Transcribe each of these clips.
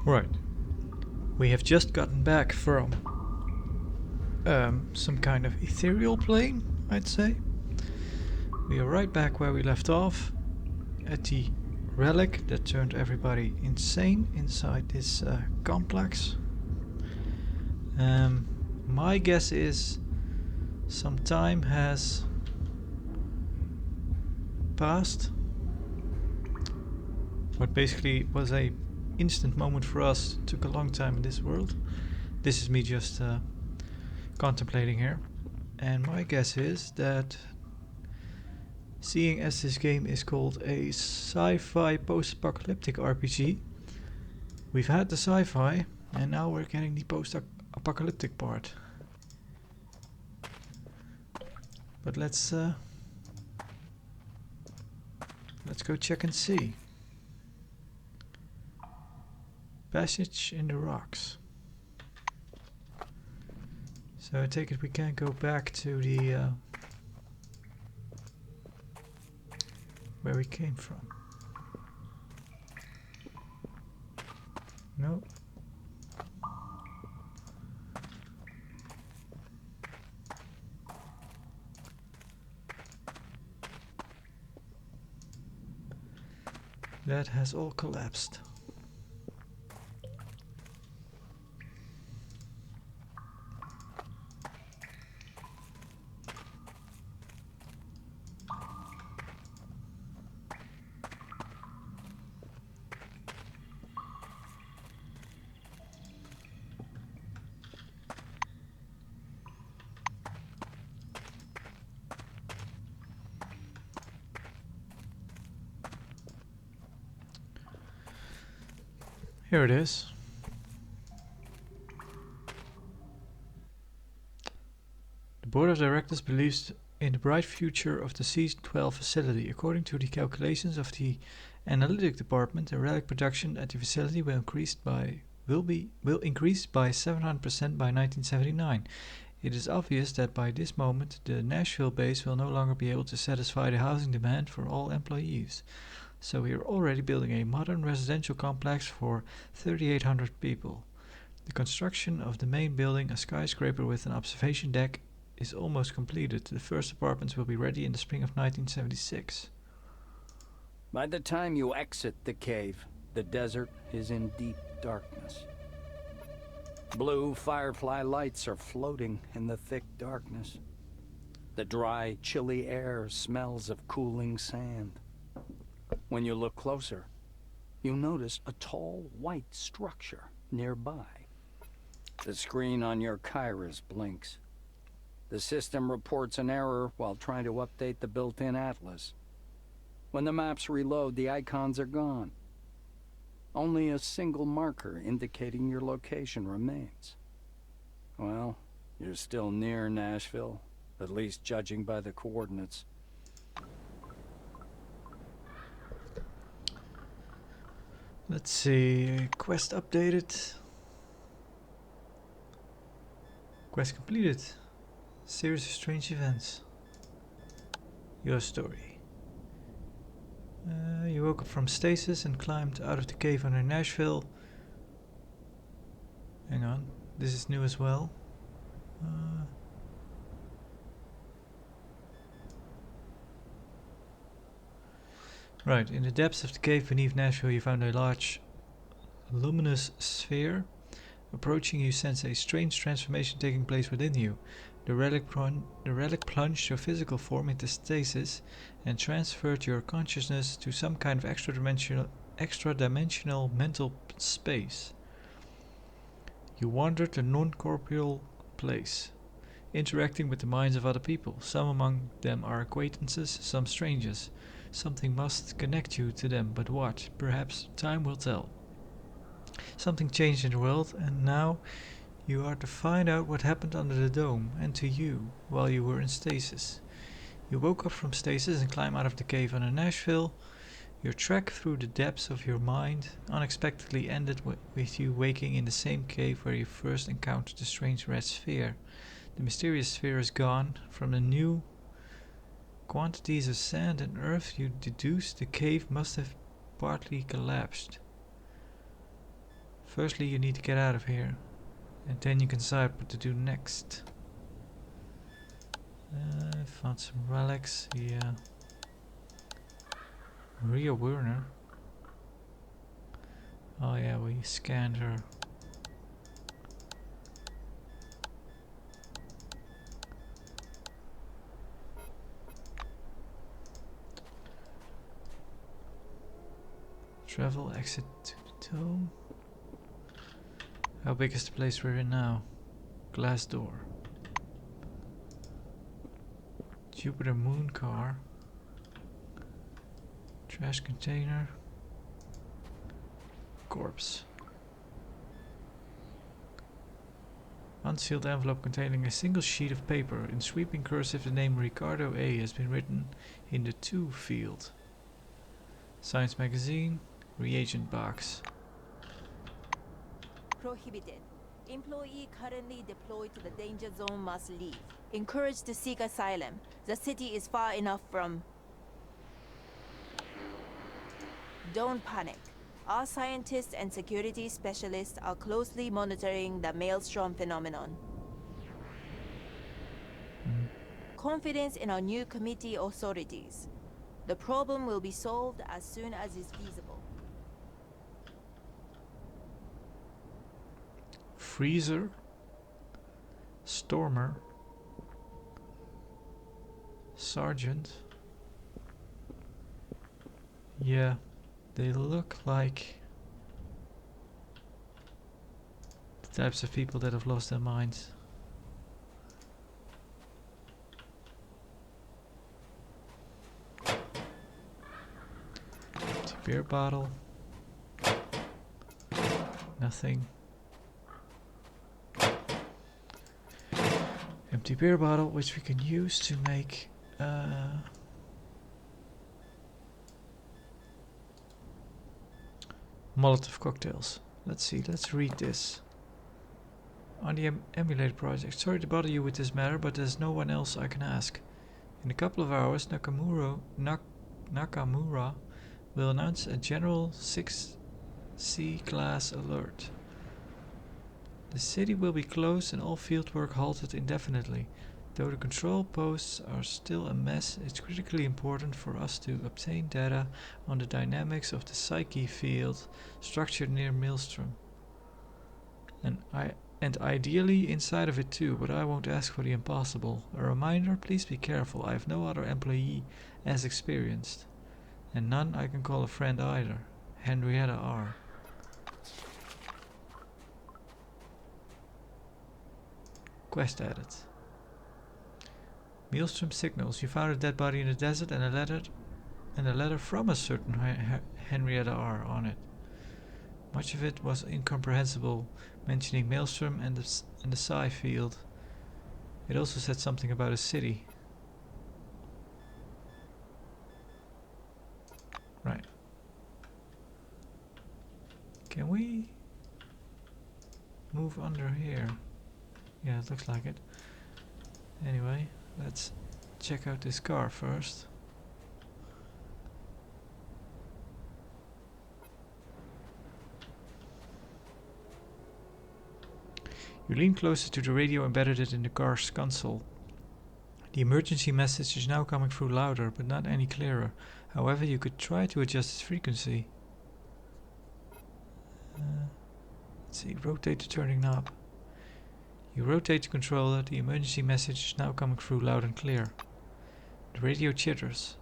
Right. We have just gotten back from some kind of ethereal plane, I'd say. We are right back where we left off, at the relic that turned everybody insane inside this complex. My guess is some time has passed. What basically was a instant moment for us took a long time in this world. This is me just contemplating here. And my guess is that, seeing as this game is called a Sci-Fi Post-Apocalyptic RPG, we've had the sci-fi and now we're getting the post-apocalyptic part. But let's go check and see. Passage in the rocks. So I take it we can't go back to the where we came from. No. That has all collapsed. Here it is. The board of directors believes in the bright future of the C-12 facility. According to the calculations of the analytic department, the relic production at the facility will increase by 700% by 1979. It is obvious that by this moment the Nashville base will no longer be able to satisfy the housing demand for all employees. So we are already building a modern residential complex for 3,800 people. The construction of the main building, a skyscraper with an observation deck, is almost completed. The first apartments will be ready in the spring of 1976. By the time you exit the cave, the desert is in deep darkness. Blue firefly lights are floating in the thick darkness. The dry, chilly air smells of cooling sand. When you look closer, you notice a tall, white structure nearby. The screen on your Kairos blinks. The system reports an error while trying to update the built-in atlas. When the maps reload, the icons are gone. Only a single marker indicating your location remains. Well, you're still near Nashville, at least judging by the coordinates. Let's see, quest updated. Quest completed. Series of strange events. Your story. You woke up from stasis and climbed out of the cave under Nashville. Hang on, this is new as well. Right, in the depths of the cave beneath Nashville you found a large luminous sphere. Approaching, you sense a strange transformation taking place within you. The relic plunged your physical form into stasis and transferred your consciousness to some kind of extra-dimensional mental space. You wandered a non-corporeal place, interacting with the minds of other people. Some among them are acquaintances, some strangers. Something must connect you to them, but what? Perhaps time will tell. Something changed in the world, and now you are to find out what happened under the dome, and to you, while you were in stasis. You woke up from stasis and climbed out of the cave under Nashville. Your trek through the depths of your mind unexpectedly ended with you waking in the same cave where you first encountered the strange red sphere. The mysterious sphere is gone. From the new quantities of sand and earth you deduce the cave must have partly collapsed. Firstly, you need to get out of here, and then you can decide what to do next. Found some relics, yeah. Maria Werner. Oh yeah, we scanned her. Travel, exit to the dome. How big is the place we're in now? Glass door. Jupiter moon car. Trash container. Corpse. Unsealed envelope containing a single sheet of paper. In sweeping cursive, the name Ricardo A has been written in the to field. Science magazine. Reagent box. Prohibited. Employee currently deployed to the danger zone must leave. Encouraged to seek asylum. The city is far enough from... Don't panic. Our scientists and security specialists are closely monitoring the maelstrom phenomenon. Confidence in our new committee authorities. The problem will be solved as soon as is feasible. Freezer. Stormer. Sergeant. Yeah, they look like the types of people that have lost their minds. Empty beer bottle. Nothing. Empty beer bottle, which we can use to make Molotov cocktails. Let's see, let's read this. On the emulator project. Sorry to bother you with this matter, but there's no one else I can ask. In a couple of hours, Nakamura will announce a general 6C class alert. The city will be closed and all fieldwork halted indefinitely. Though the control posts are still a mess, it's critically important for us to obtain data on the dynamics of the Psyche field structured near Maelstrom. And ideally inside of it too, but I won't ask for the impossible. A reminder, please be careful. I have no other employee as experienced. And none I can call a friend either. Henrietta R. Quest added. Maelstrom signals. You found a dead body in the desert and a letter from a certain Henrietta R on it. Much of it was incomprehensible, mentioning Maelstrom and the Psi field. It also said something about a city. Right. Can we move under here? Yeah, it looks like it. Anyway, let's check out this car first. You lean closer to the radio embedded in the car's console. The emergency message is now coming through louder, but not any clearer. However, you could try to adjust its frequency. Let's see, rotate the turning knob. You rotate the controller, the emergency message is now coming through loud and clear. The radio chitters.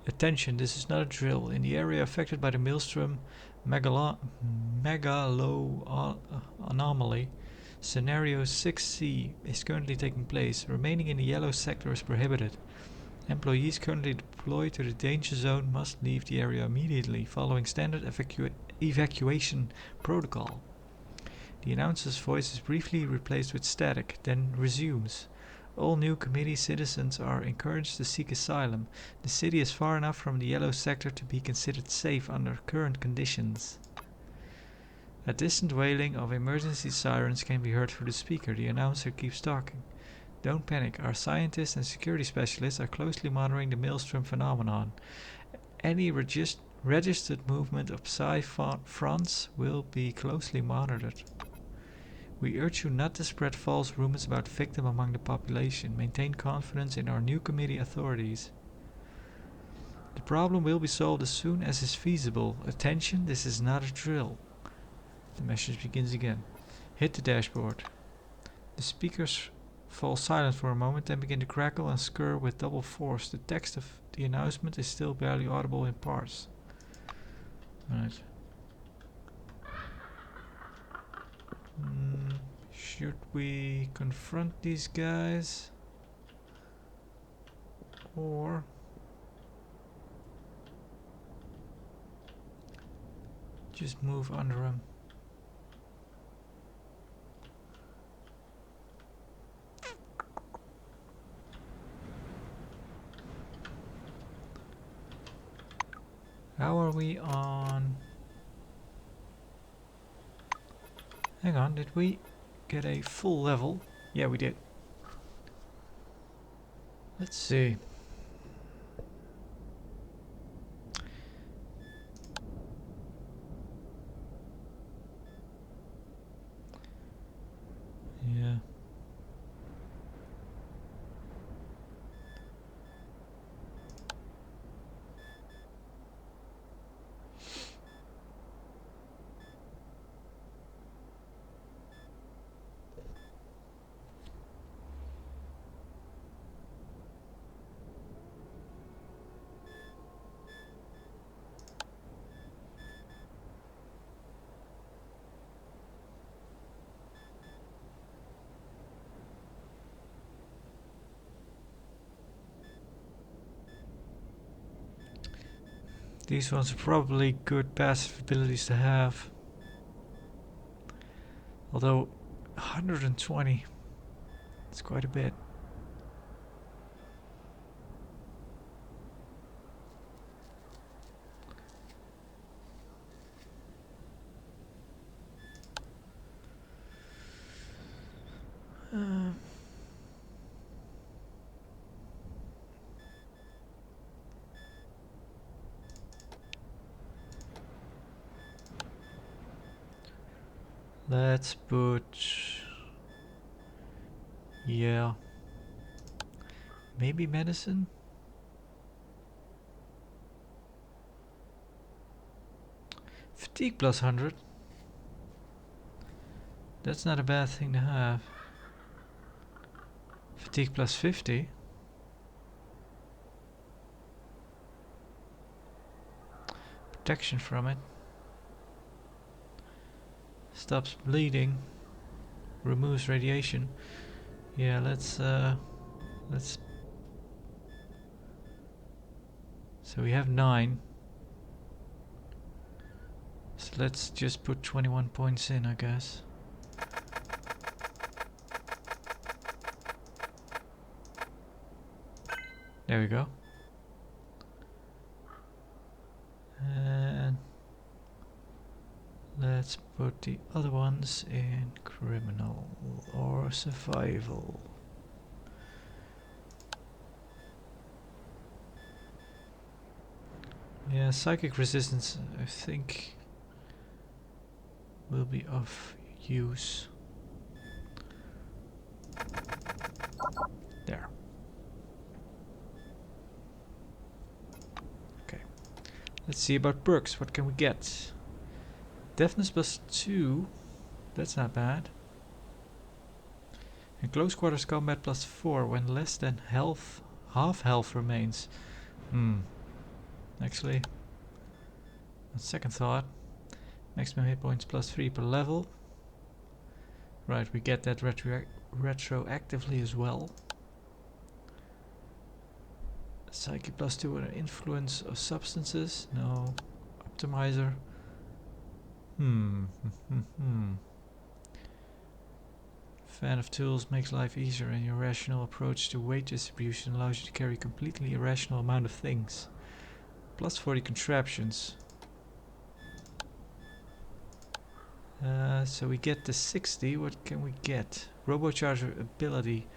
Attention, this is not a drill. In the area affected by the Maelstrom megalo anomaly, Scenario 6C is currently taking place. Remaining in the yellow sector is prohibited. Employees currently deployed to the danger zone must leave the area immediately, following standard evacuation protocol. The announcer's voice is briefly replaced with static, then resumes. All new committee citizens are encouraged to seek asylum. The city is far enough from the yellow sector to be considered safe under current conditions. A distant wailing of emergency sirens can be heard through the speaker. The announcer keeps talking. Don't panic. Our scientists and security specialists are closely monitoring the Maelstrom phenomenon. Any Registered movement of Psi-France will be closely monitored. We urge you not to spread false rumors about victim among the population. Maintain confidence in our new committee authorities. The problem will be solved as soon as is feasible. Attention, this is not a drill. The message begins again. Hit the dashboard. The speakers fall silent for a moment, then begin to crackle and skir with double force. The text of the announcement is still barely audible in parts. Right. Should we confront these guys? Or just move under them? How are we on? Hang on, did we get a full level? Yeah, we did. Let's see. Yeah. These ones are probably good passive abilities to have. Although 120, it's quite a bit. Let's put, yeah, maybe medicine. Fatigue plus 100. That's not a bad thing to have. Fatigue plus 50. Protection from it. Stops bleeding. Removes radiation. Yeah, let's so we have 9. So let's just put 21 points in, I guess. There we go. And let's put the other ones in criminal or survival. Yeah, psychic resistance, I think, will be of use. There. Okay. Let's see about perks. What can we get? Deafness plus 2. That's not bad. And close quarters combat plus 4 when less than half health remains. Actually, on second thought, maximum hit points plus 3 per level. Right, we get that retroactively as well. Psyche plus 2 and influence of substances. No. Optimizer. Fan of tools makes life easier, and your rational approach to weight distribution allows you to carry completely irrational amount of things. Plus 40 contraptions. So we get the 60. What can we get? Robocharger ability.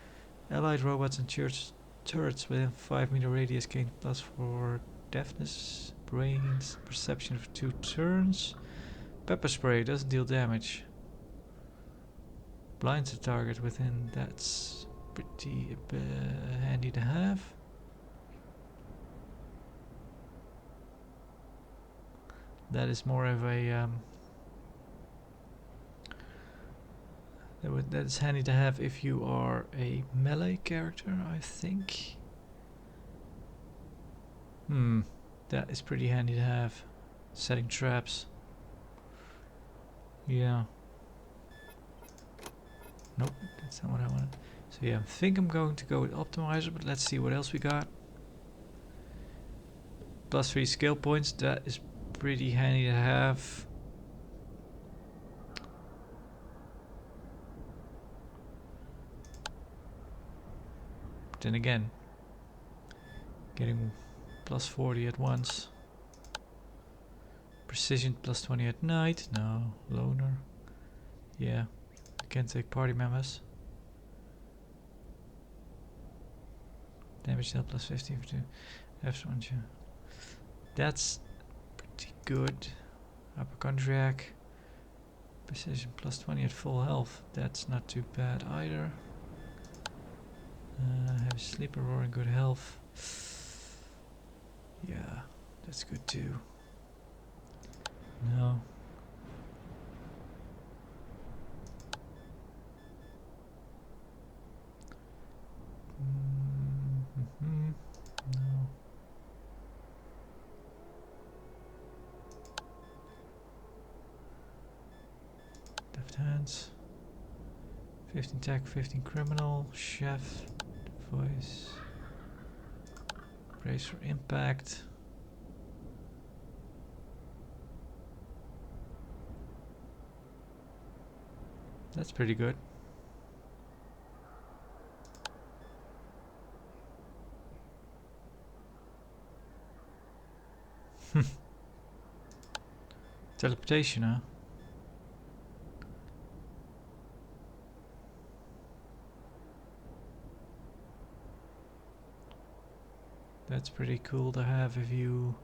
Allied robots and turrets within 5 meter radius gain plus 4 deafness brains, perception for 2 turns. Pepper spray doesn't deal damage. Blinds the target within. That's pretty handy to have. That is more of a that is handy to have if you are a melee character, I think. That is pretty handy to have. Setting traps. Yeah. Nope, that's not what I wanted. So yeah, I think I'm going to go with Optimizer, but let's see what else we got. Plus 3 skill points, that is pretty handy to have. But then again, getting plus 40 at once. Precision plus 20 at night. No. Loner. Yeah. I can't take party members. Damage deal plus 15 for 2. F1. That's pretty good. Hypochondriac. Precision plus 20 at full health. That's not too bad either. Heavy sleeper, roaring, good health. Yeah, that's good too. No. No. Left hands. 15 tech, 15 criminal, chef, voice. Brace for impact. That's pretty good. Teleportation, huh? That's pretty cool to have if you...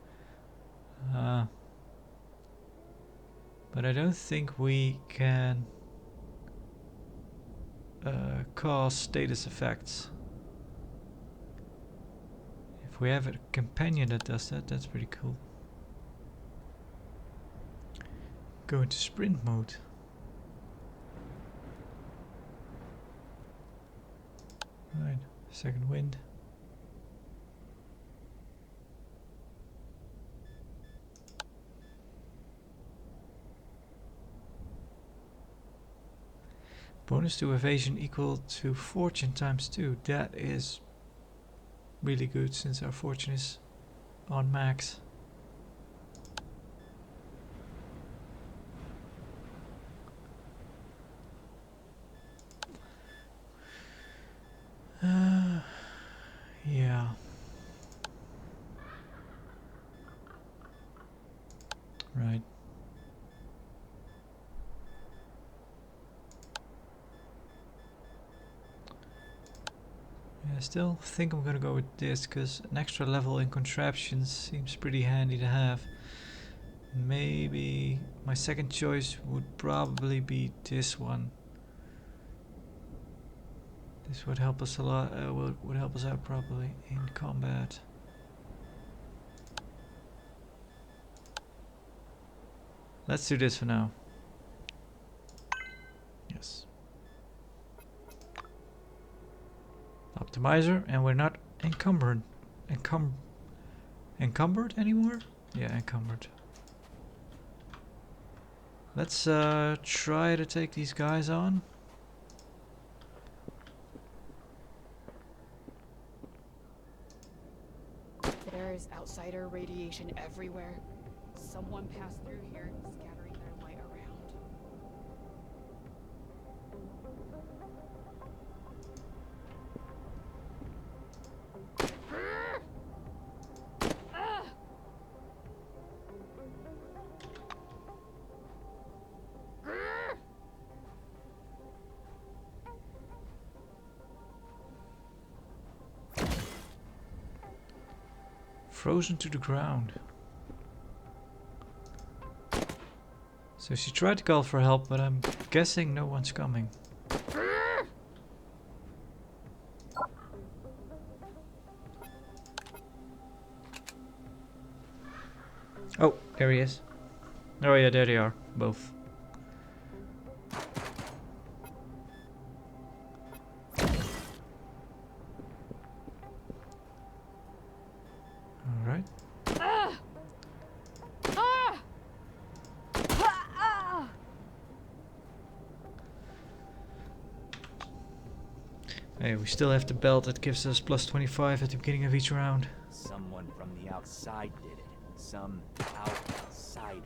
but I don't think we can cause status effects. If we have a companion that does that, that's pretty cool. Go into sprint mode. Right, second wind. Bonus to evasion equal to fortune times 2. That is really good since our fortune is on max. Yeah. Right. Yeah, I still think I'm gonna go with this because an extra level in contraptions seems pretty handy to have. Maybe my second choice would probably be this one. This would help us a lot. Would help us out probably in combat. Let's do this for now. Yes. Optimizer, and we're not encumbered. Encumbered anymore? Yeah, encumbered. Let's try to take these guys on. There's outsider radiation everywhere. Someone passed through here, scattering their light around. Frozen to the ground. So she tried to call for help, but I'm guessing no one's coming. Oh, there he is. Oh yeah, there they are, both. Alright. Hey, we still have the belt that gives us plus 25 at the beginning of each round. Someone from the outside did it. Some outsider.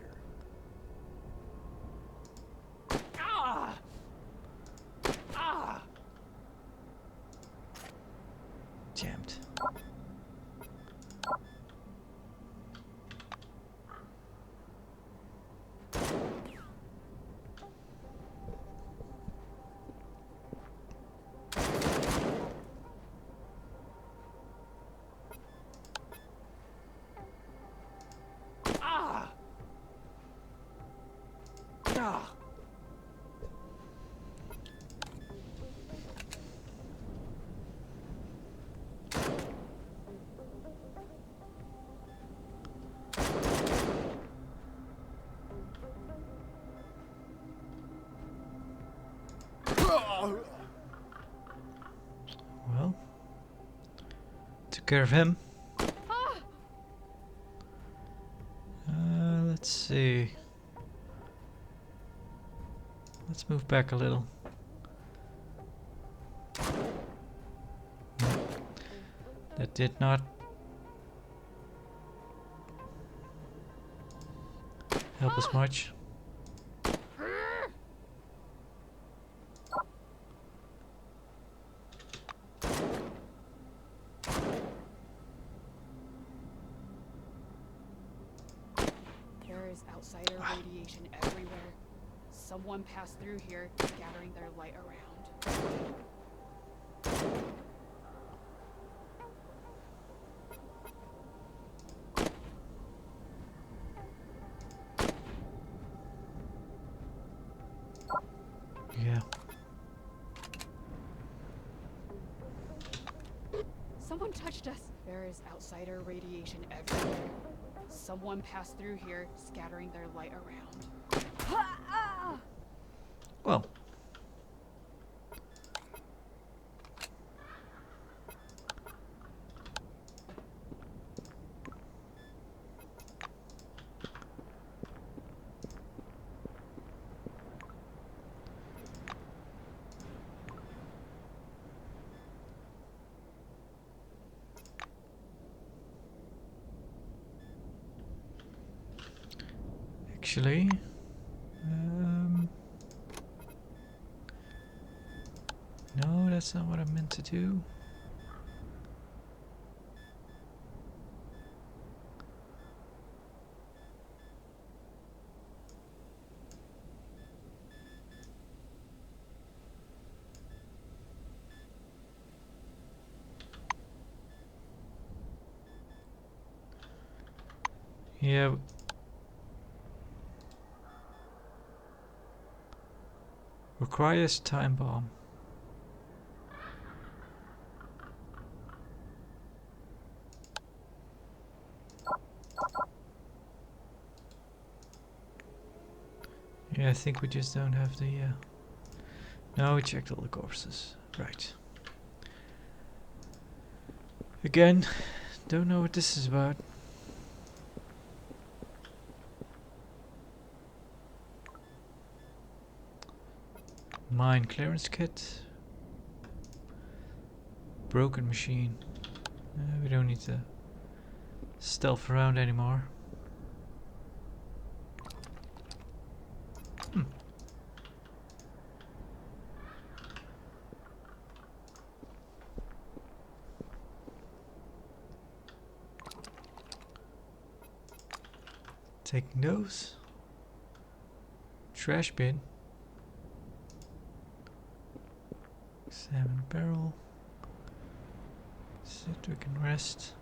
Ah! Ah! Jammed. Ah! Ah! Well, took care of him. Let's see. Let's move back a little. That did not help us much. There is outsider radiation everywhere. Someone passed through here, scattering their light around. Yeah. Someone touched us. There is outsider radiation everywhere. Someone passed through here, scattering their light around. Well. Actually, no, that's not what I meant to do. Yeah. Requires time bomb. Yeah, I think we just don't have the. No, we checked all the corpses. Right. Again, don't know what this is about. Mine clearance kit. Broken machine. We don't need to stealth around anymore. Taking those. Trash bin. Examine barrel. Sit, we can rest.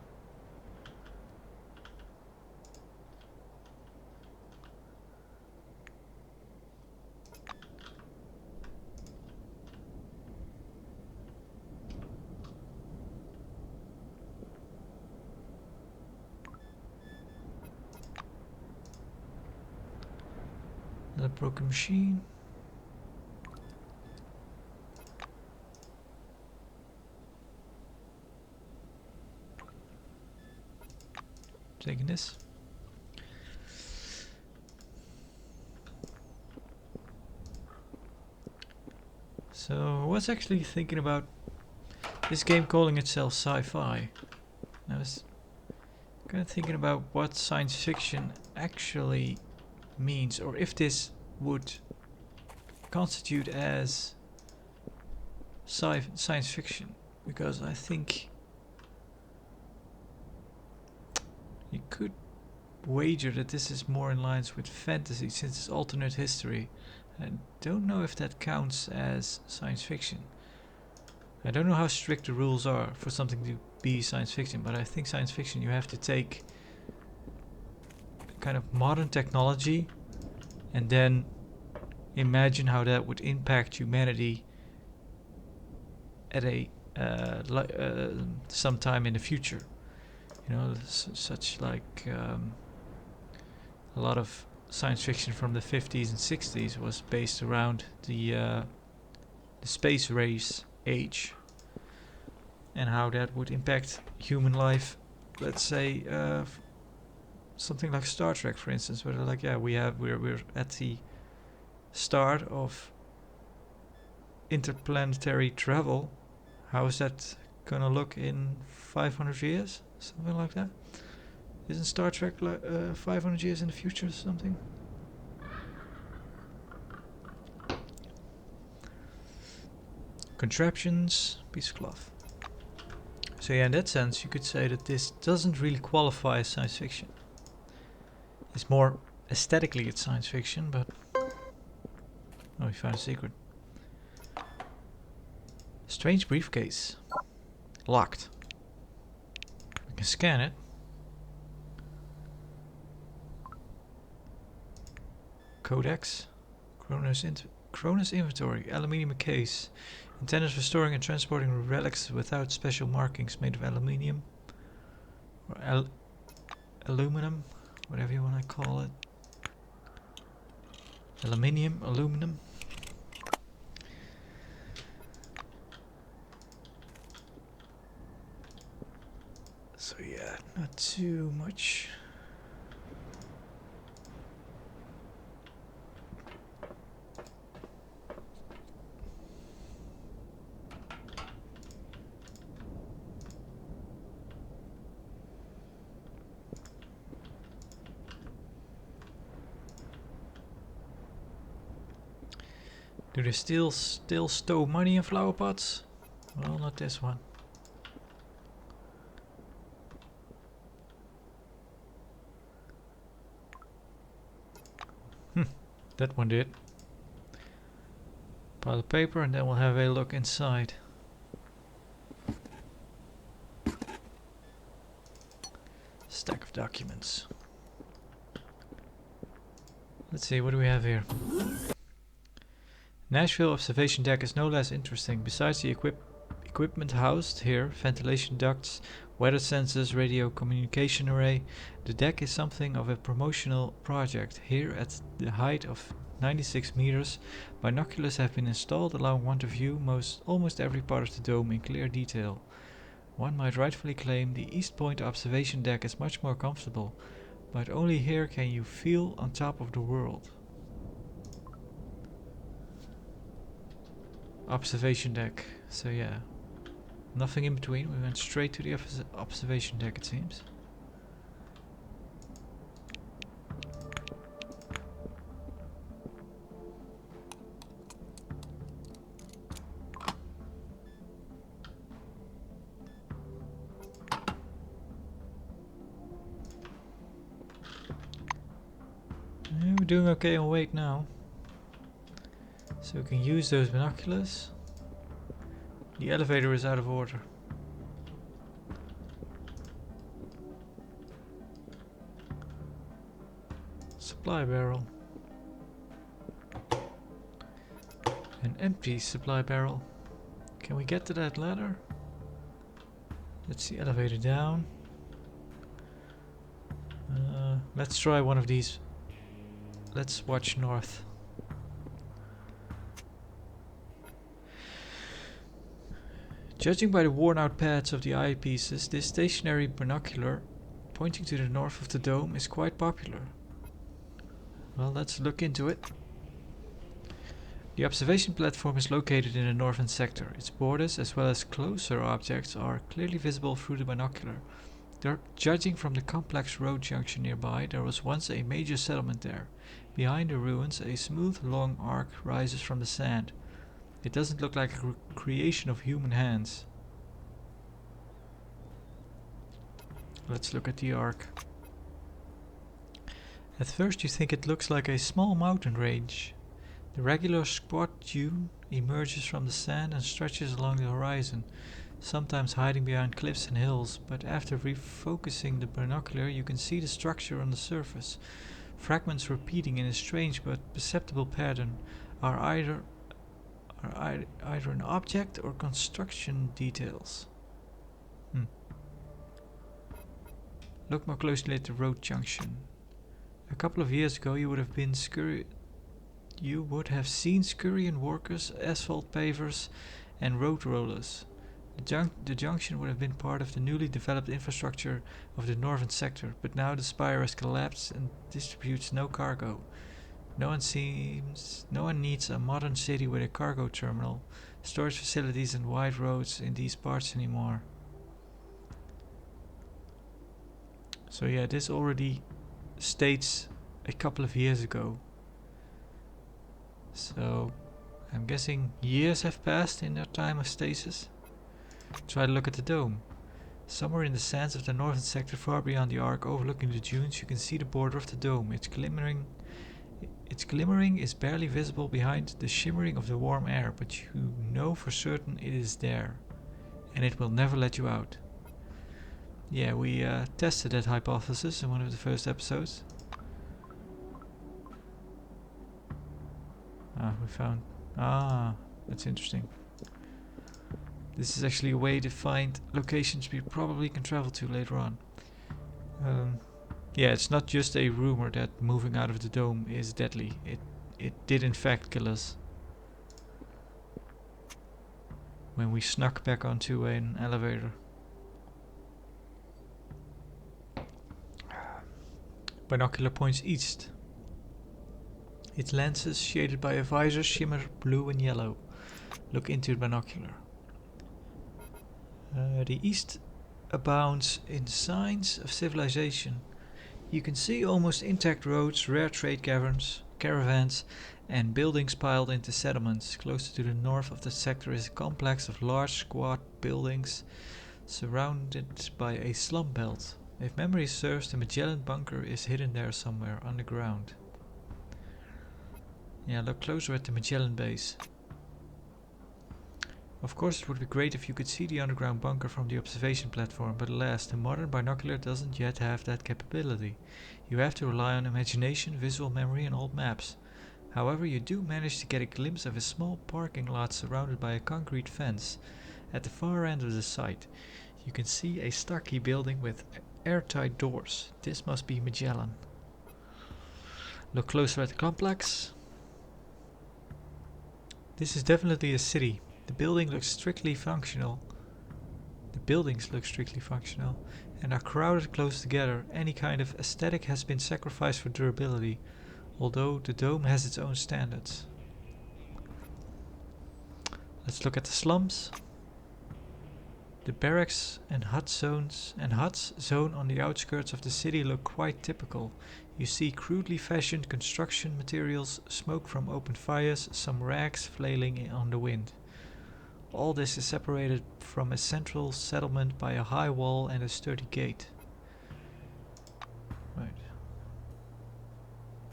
Another broken machine. Taking this. So I was actually thinking about this game calling itself sci-fi. I was kind of thinking about what science fiction actually means, or if this would constitute as science fiction, because I think you could wager that this is more in lines with fantasy since it's alternate history. I don't know if that counts as science fiction. I don't know how strict the rules are for something to be science fiction, but I think science fiction you have to take kind of modern technology and then imagine how that would impact humanity at a sometime in the future. You know, such like a lot of science fiction from the 50s and 60s was based around the space race age and how that would impact human life. Let's say something like Star Trek, for instance, where they're like, yeah, we're at the start of interplanetary travel. How is that gonna look in 500 years? Something like that. Isn't Star Trek like 500 years in the future or something? Contraptions, piece of cloth. So yeah, in that sense, you could say that this doesn't really qualify as science fiction. It's more aesthetically it's science fiction, but... Oh, we found a secret. Strange briefcase. Locked. We can scan it. Codex. Cronus inventory. Aluminium case. Intended for storing and transporting relics without special markings, made of aluminium. Or aluminum. Whatever you want to call it. Aluminum. So yeah, not too much. Do they still stow money in flower pots? Well, not this one. That one did. Pile of paper and then we'll have a look inside. Stack of documents. Let's see, what do we have here? Nashville observation deck is no less interesting. Besides the equipment housed here, ventilation ducts, weather sensors, radio communication array, the deck is something of a promotional project. Here at the height of 96 meters, binoculars have been installed allowing one to view almost every part of the dome in clear detail. One might rightfully claim the East Point observation deck is much more comfortable, but only here can you feel on top of the world. Observation deck, so yeah, nothing in between, we went straight to the observation deck it seems. Yeah, we're doing okay on weight now. So we can use those binoculars. The elevator is out of order. Supply barrel. An empty supply barrel. Can we get to that ladder? That's the elevator down. Let's try one of these. Let's watch north. Judging by the worn out pads of the eyepieces, this stationary binocular pointing to the north of the dome is quite popular. Well, let's look into it. The observation platform is located in the northern sector. Its borders, as well as closer objects, are clearly visible through the binocular. Judging from the complex road junction nearby, there was once a major settlement there. Behind the ruins, a smooth, long arc rises from the sand. It doesn't look like a creation of human hands. Let's look at the arc. At first you think it looks like a small mountain range. The regular squat dune emerges from the sand and stretches along the horizon, sometimes hiding behind cliffs and hills, but after refocusing the binocular you can see the structure on the surface. Fragments repeating in a strange but perceptible pattern are either an object or construction details. Look more closely at the road junction. A couple of years ago you would have seen scurrying workers, asphalt pavers and road rollers. The junction would have been part of the newly developed infrastructure of the northern sector, but now the spire has collapsed and distributes no cargo. No one needs a modern city with a cargo terminal, storage facilities and wide roads in these parts anymore. So yeah, this already states a couple of years ago. So I'm guessing years have passed in that time of stasis. Try to look at the dome. Somewhere in the sands of the northern sector, far beyond the arc overlooking the dunes, you can see the border of the dome. Its glimmering is barely visible behind the shimmering of the warm air, but you know for certain it is there, and it will never let you out. Yeah, we tested that hypothesis in one of the first episodes. That's interesting. This is actually a way to find locations we probably can travel to later on. Yeah, it's not just a rumor that moving out of the dome is deadly. It did in fact kill us. When we snuck back onto an elevator. Binocular points east. Its lenses, shaded by a visor, shimmer blue and yellow. Look into the binocular. The east abounds in signs of civilization. You can see almost intact roads, rare trade caravans, and buildings piled into settlements. Closer to the north of the sector is a complex of large, squat buildings surrounded by a slum belt. If memory serves, the Magellan bunker is hidden there somewhere underground. Yeah, look closer at the Magellan base. Of course it would be great if you could see the underground bunker from the observation platform, but alas, the modern binocular doesn't yet have that capability. You have to rely on imagination, visual memory and old maps. However, you do manage to get a glimpse of a small parking lot surrounded by a concrete fence. At the far end of the site, you can see a stocky building with airtight doors. This must be Magellan. Look closer at the complex. This is definitely a city. The buildings look strictly functional and are crowded close together. Any kind of aesthetic has been sacrificed for durability, although the dome has its own standards. Let's look at the slums. The barracks and huts zone on the outskirts of the city look quite typical. You see crudely fashioned construction materials, smoke from open fires, some rags flailing on the wind. All this is separated from a central settlement by a high wall and a sturdy gate. Right.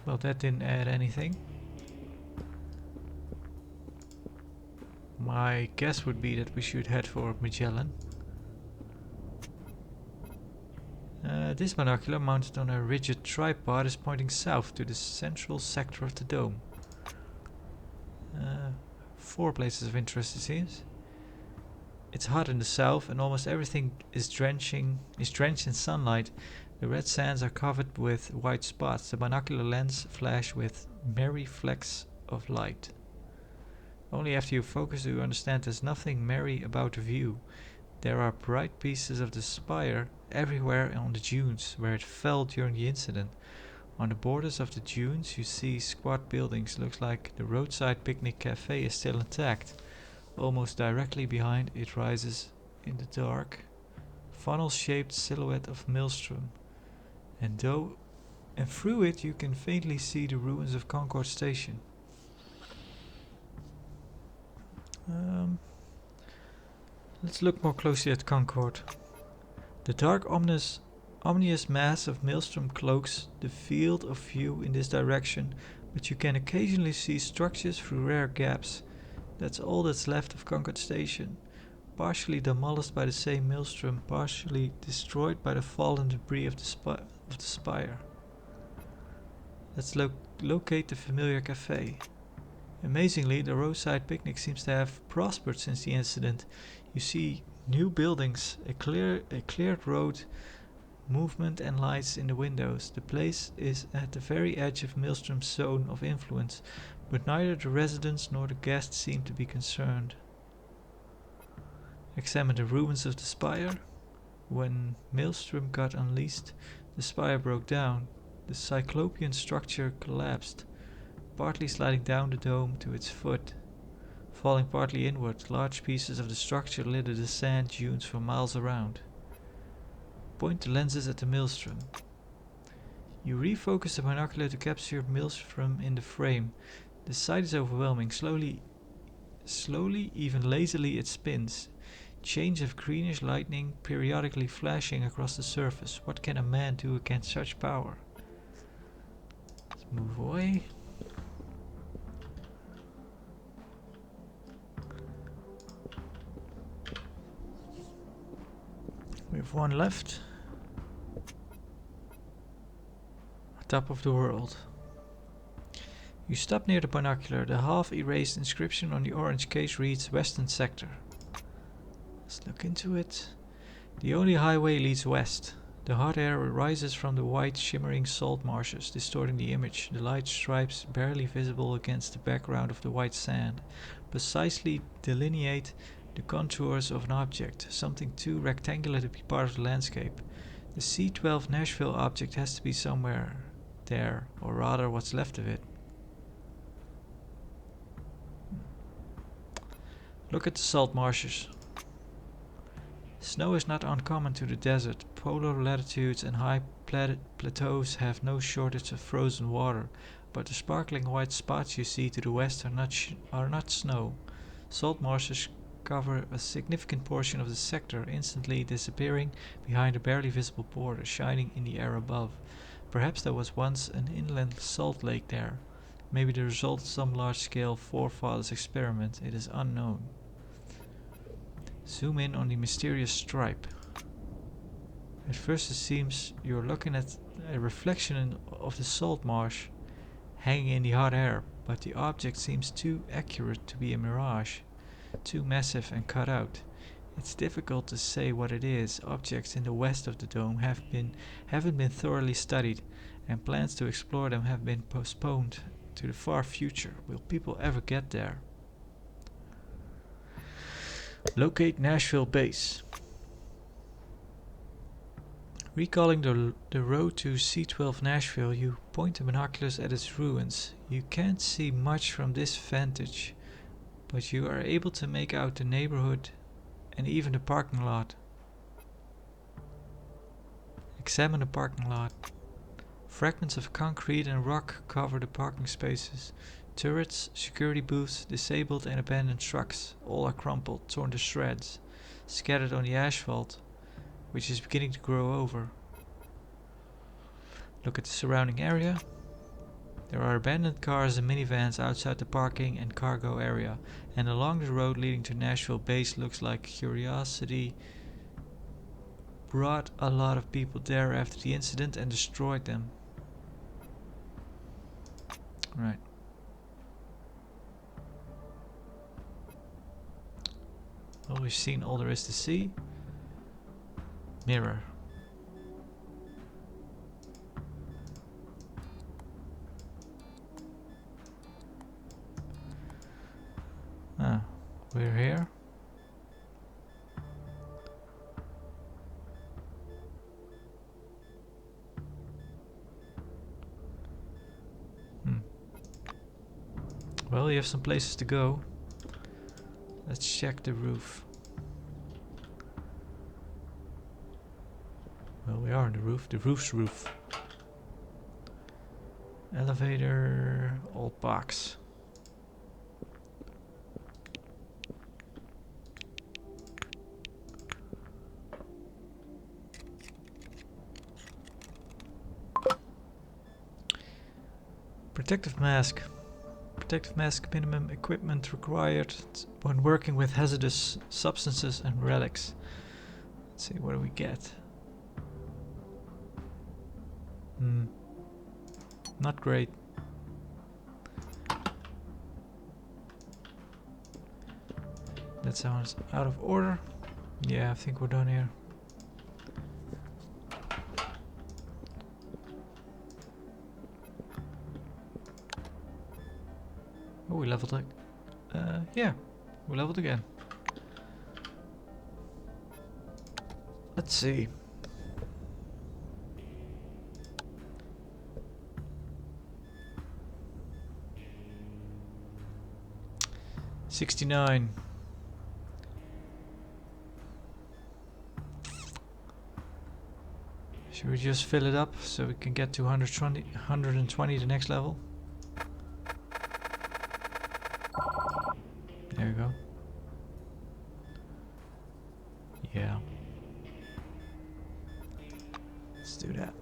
Well, that didn't add anything. My guess would be that we should head for Magellan. This binocular, mounted on a rigid tripod, is pointing south to the central sector of the dome. 4 places of interest, it seems. It's hot in the south, and almost everything is drenched in sunlight. The red sands are covered with white spots. The binocular lens flash with merry flecks of light. Only after you focus do you understand there's nothing merry about the view. There are bright pieces of the spire everywhere on the dunes where it fell during the incident. On the borders of the dunes you see squat buildings. Looks like the roadside picnic cafe is still intact. Almost directly behind it rises in the dark funnel-shaped silhouette of Maelstrom, and through it you can faintly see the ruins of Concord Station. Let's look more closely at Concord. The dark, ominous mass of Maelstrom cloaks the field of view in this direction, but you can occasionally see structures through rare gaps. That's all that's left of Concord Station, partially demolished by the same Maelstrom, partially destroyed by the fallen debris of the spire. Let's locate the familiar cafe. Amazingly, the roadside picnic seems to have prospered since the incident. You see new buildings, a cleared road, movement and lights in the windows. The place is at the very edge of Maelstrom's zone of influence, but neither the residents nor the guests seem to be concerned. Examine the ruins of the spire. When Maelstrom got unleashed, the spire broke down. The cyclopean structure collapsed, partly sliding down the dome to its foot. Falling partly inward, large pieces of the structure litter the sand dunes for miles around. Point the lenses at the Maelstrom. You refocus the binocular to capture Maelstrom in the frame. The sight is overwhelming. Slowly, even lazily it spins. Chains of greenish lightning periodically flashing across the surface. What can a man do against such power? Let's move away. We have one left. Top of the world. You stop near the binocular. The half-erased inscription on the orange case reads Western Sector. Let's look into it. The only highway leads west. The hot air rises from the white shimmering salt marshes, distorting the image. The light stripes, barely visible against the background of the white sand, precisely delineate the contours of an object, something too rectangular to be part of the landscape. The C-12 Nashville object has to be somewhere there, or rather what's left of it. Look at the salt marshes. Snow is not uncommon to the desert. Polar latitudes and high plateaus have no shortage of frozen water, but the sparkling white spots you see to the west are not snow. Salt marshes cover a significant portion of the sector, instantly disappearing behind a barely visible border shining in the air above. Perhaps there was once an inland salt lake there. Maybe the result of some large-scale forefathers' experiment. It is unknown. Zoom in on the mysterious stripe. At first it seems you're looking at a reflection of the salt marsh hanging in the hot air, but the object seems too accurate to be a mirage, too massive and cut out. It's difficult to say what it is. Objects in the west of the dome haven't been thoroughly studied, and plans to explore them have been postponed to the far future. Will people ever get there? Locate Nashville base. Recalling the road to C-12 Nashville, you point the binoculars at its ruins. You can't see much from this vantage, but you are able to make out the neighborhood and even the parking lot. Examine the parking lot. Fragments of concrete and rock cover the parking spaces. Turrets, security booths, disabled and abandoned trucks, all are crumpled, torn to shreds, scattered on the asphalt, which is beginning to grow over. Look at the surrounding area. There are abandoned cars and minivans outside the parking and cargo area, and along the road leading to Nashville base looks like curiosity brought a lot of people there after the incident and destroyed them. Right. Well, we've seen all there is to see. Mirror. We're here. Well, you have some places to go. Let's check the roof. Well, we are on the roof. The roof's roof. Elevator, old box. Protective mask. Protective mask minimum equipment required when working with hazardous substances and relics. Let's see, what do we get? Not great. That sounds out of order. Yeah, I think we're done here. Oh, we leveled it. Yeah, we leveled again. Let's see. $69. Should we just fill it up so we can get to 120 the next level? There we go. Yeah. Let's do that.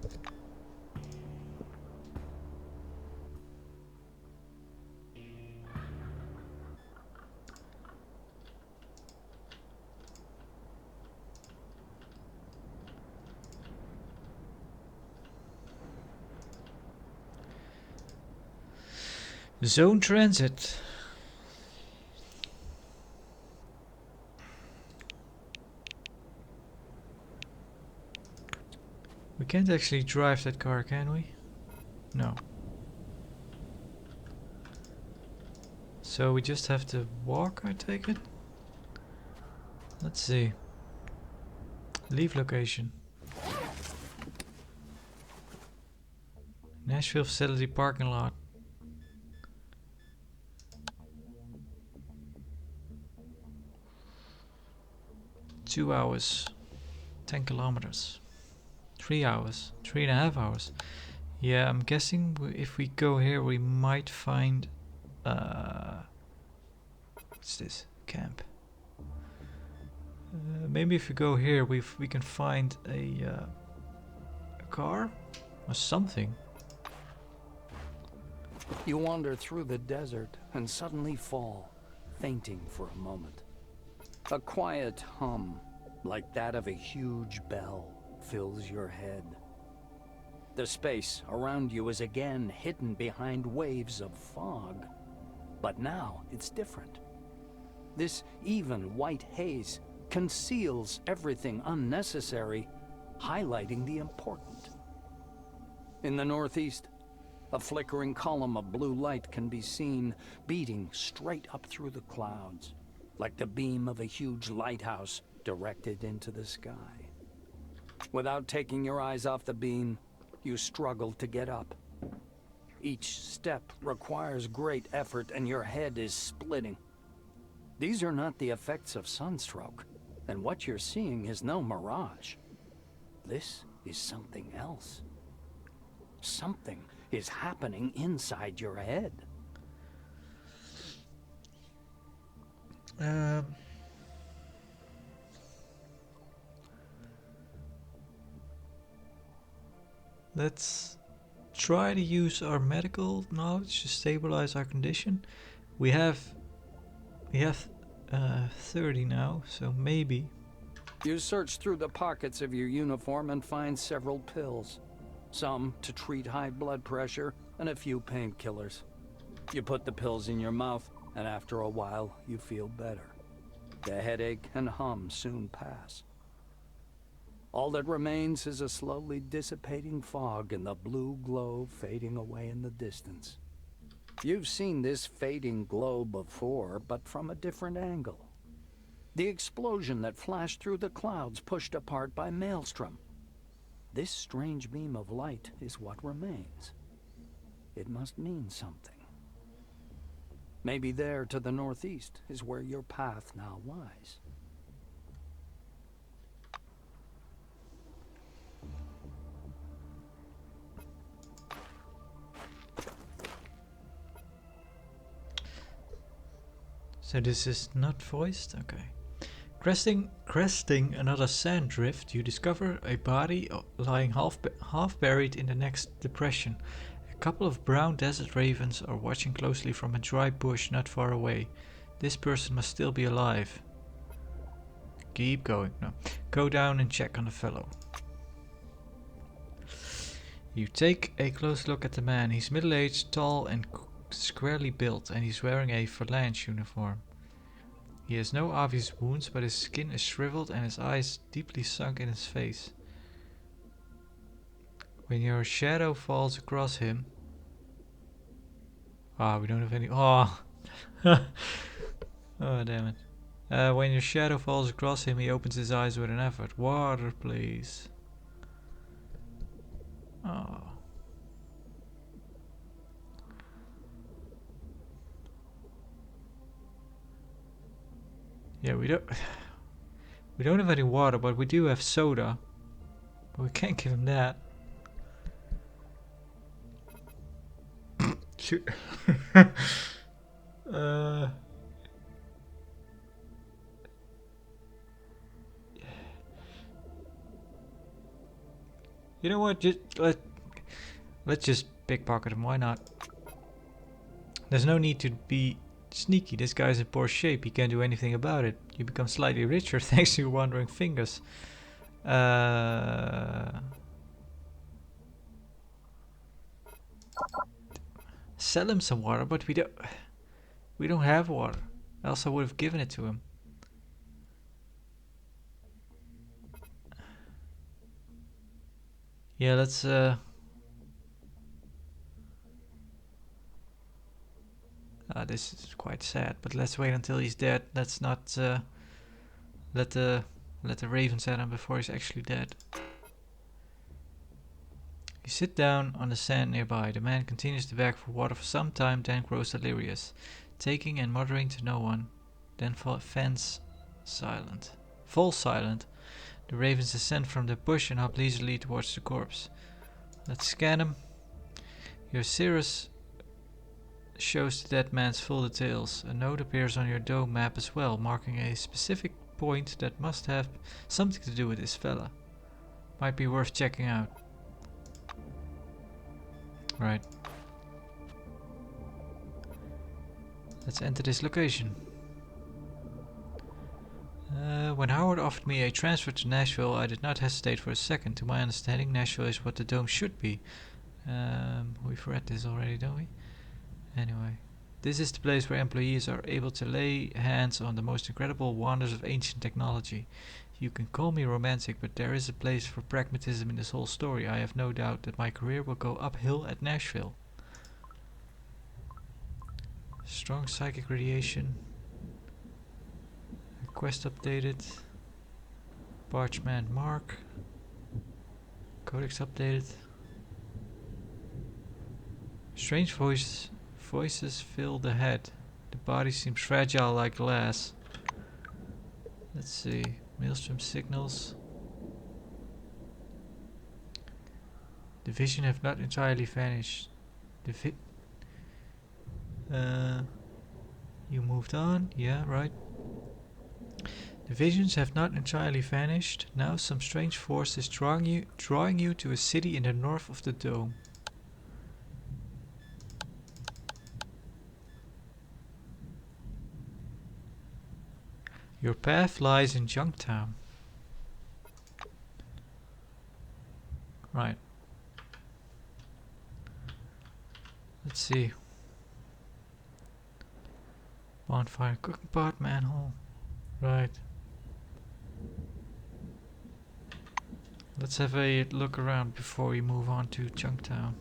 Zone transit. We can't actually drive that car, can we? No. So we just have to walk, I take it? Let's see. Leave location. Nashville facility parking lot. Two hours. 10 kilometers. 3 hours. 3.5 hours. Yeah, I'm guessing if we go here we might find what's this? Camp. Maybe if we go here we can find a car or something. You wander through the desert and suddenly fall, fainting for a moment. A quiet hum, like that of a huge bell, fills your head. The space around you is again hidden behind waves of fog. But now it's different. This even white haze conceals everything unnecessary, highlighting the important. In the northeast, a flickering column of blue light can be seen beating straight up through the clouds, like the beam of a huge lighthouse directed into the sky. Without taking your eyes off the beam, you struggle to get up. Each step requires great effort and your head is splitting. These are not the effects of sunstroke, and what you're seeing is no mirage. This is something else. Something is happening inside your head. Let's try to use our medical knowledge to stabilize our condition. We have 30 now, so maybe. You search through the pockets of your uniform and find several pills. Some to treat high blood pressure and a few painkillers. You put the pills in your mouth and after a while you feel better. The headache and hum soon pass. All that remains is a slowly dissipating fog and the blue glow fading away in the distance. You've seen this fading glow before, but from a different angle. The explosion that flashed through the clouds pushed apart by Maelstrom. This strange beam of light is what remains. It must mean something. Maybe there to the northeast is where your path now lies. So this is not voiced? Okay. Cresting another sand drift, you discover a body lying half buried in the next depression. A couple of brown desert ravens are watching closely from a dry bush not far away. This person must still be alive. Keep going. No. Go down and check on the fellow. You take a close look at the man. He's middle-aged, tall and squarely built, and he's wearing a phalanx uniform. He has no obvious wounds, but his skin is shriveled and his eyes deeply sunk in his face. When your shadow falls across him... we don't have any... Oh! Oh, damn it. When your shadow falls across him, he opens his eyes with an effort. Water, please. Oh. Yeah, we don't have any water, but we do have soda. But we can't give him that. Shoot. You know what? Let's just pickpocket him. Why not? There's no need to be sneaky. This guy's in poor shape. He can't do anything about it. You become slightly richer thanks to your wandering fingers. Sell him some water, but we don't have water. Else I would have given it to him. Yeah, let's this is quite sad, but let's wait until he's dead. Let's not let the ravens at him before he's actually dead. You sit down on the sand nearby. The man continues to beg for water for some time, then grows delirious, taking and muttering to no one, then falls silent. The ravens descend from the bush and hop leisurely towards the corpse. Let's scan him. Your Cirrus shows the dead man's full details. A note appears on your dome map as well, marking a specific point that must have something to do with this fella. Might be worth checking out. Right. Let's enter this location. When Howard offered me a transfer to Nashville, I did not hesitate for a second. To my understanding, Nashville is what the dome should be. We've read this already, don't we? Anyway, this is the place where employees are able to lay hands on the most incredible wonders of ancient technology. You can call me romantic, but there is a place for pragmatism in this whole story. I have no doubt that my career will go uphill at Nashville. Strong psychic radiation. Quest updated. Parchment mark. Codex updated. Strange voices fill the head. The body seems fragile like glass. Let's see. Maelstrom signals. The vision have not entirely vanished. You moved on? Yeah, right. The visions have not entirely vanished. Now some strange force is drawing you to a city in the north of the dome. Your path lies in Junktown. Right. Let's see. Bonfire, cooking pot, manhole. Right. Let's have a look around before we move on to Junktown.